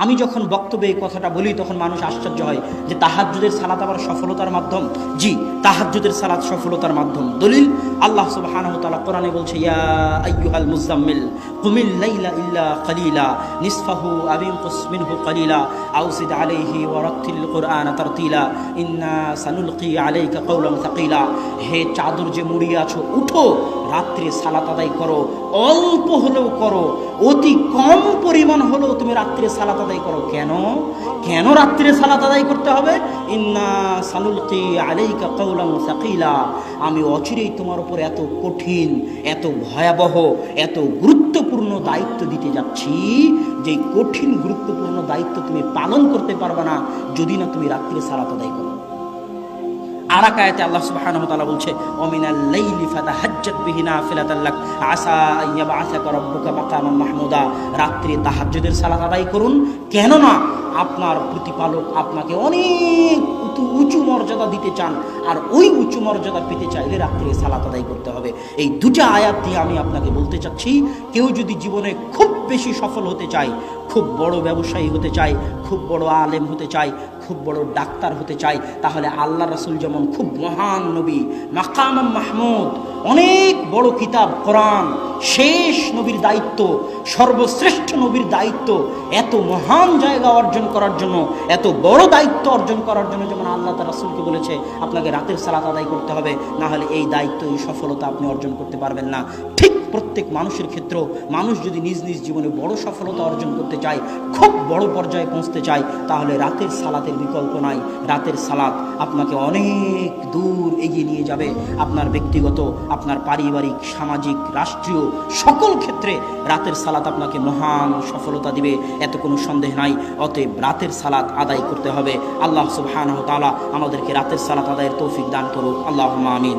আমি যখন বক্তব্যে এই কথাটা বলি তখন মানুষ আশ্চর্য হয় যে তাহাজ্জুদের সালাত আবার সফলতার মাধ্যম। জি, তাহাজ্জুদের সালাত সফলতার মাধ্যম। দলিল আল্লাহ সুবহানাহু ওয়া তাআলা কোরআনে বলছে, ইয়া আইয়ুহাল মুযাম্মিল কুমিল লাইলা ইল্লা কালিলা নিসফাহু আও ইনকুস মিনহু কালিলা আও জিদ আলাইহি ওয়া রাত্তিল কুরআনা তারতিলা ইন্না সানুলকি আলাইকা কাওলান সাকিলা। হে চাদর যে মুড়িয়ে আছো, উঠো, রাত্রে সালাত আদায় করো, অল্প হলেও করো, অতি কম পরিমাণ হলেও তুমি রাত্রে সালাত আদায় করো। কেন কেন রাত্রে সালাত আদায় করতে হবে? ইন্না সানুলকি আলাইকা কাওলান সাকিলা, আমি অচিরেই তোমার উপর এত কঠিন, এত ভয়াবহ, এত গুরুত্বপূর্ণ দায়িত্ব দিতে যাচ্ছি, যে কঠিন গুরুত্বপূর্ণ দায়িত্ব তুমি পালন করতে পারবে না যদি না তুমি রাত্রে সালাত আদায় করো। আর এক আয়াতে আল্লাহ সুবহানাহু ওয়া তাআলা বলছে, ওমিনাল লাইলি ফাতাহাজ্জাত বিহি নাফিলাতাল লাক আসা আইয়াবআসাকা রাব্বুকা মাকামান মাহমুদা। রাত্রে তাহাজ্জুদের সালাত আদায় করুন, কেননা আপনার প্রতিপালক আপনাকে অনেক উঁচু মর্যাদা দিতে চান, আর ওই উঁচু মর্যাদা পেতে চাইলে রাত্রে সালাত আদায় করতে হবে। এই দুটো আয়াত দিয়ে আমি আপনাকে বলতে চাচ্ছি, কেউ যদি জীবনে খুব বেশি সফল হতে চায়, খুব বড় ব্যবসায়ী হতে চায়, খুব বড় আলেম হতে চায়, খুব বড় ডাক্তার হতে চায়, তাহলে আল্লাহ রাসূল যেমন খুব মহান নবী, মাকাম মাহমুদ, অনেক বড় কিতাব কোরআন, শেষ নবীর দায়িত্ব, সর্বশ্রেষ্ঠ নবীর দায়িত্ব, এত মহান জায়গা অর্জন করার জন্য, এত বড় দায়িত্ব অর্জন করার জন্য যেমন আল্লাহ তার রাসূলকে বলেছে আপনাকে রাতের সালাত আদায় করতে হবে, না হলে এই দায়িত্ব, এই সফলতা আপনি অর্জন করতে পারবেন না। ঠিক প্রত্যেক মানুষের ক্ষেত্রেও মানুষ যদি নিজ নিজ জীবনে বড় সফলতা অর্জন করতে চায়, খুব বড় পর্যায়ে পৌঁছতে চায়, তাহলে রাতের সালাতের বিকল্প নাই। রাতের সালাত আপনাকে অনেক দূর এগিয়ে নিয়ে যাবে। আপনার ব্যক্তিগত, আপনার পারিবারিক, সামাজিক, রাষ্ট্রীয় সকল ক্ষেত্রে রাতের সালাত আপনাকে মহান সফলতা দিবে, এত কোনো সন্দেহ নাই। অতএব রাতের সালাত আদায় করতে হবে। আল্লাহ সুবহানাহু ওয়া তাআলা আমাদেরকে রাতের সালাত আদায়ের তৌফিক দান করুক। আল্লাহুম্মা আমিন।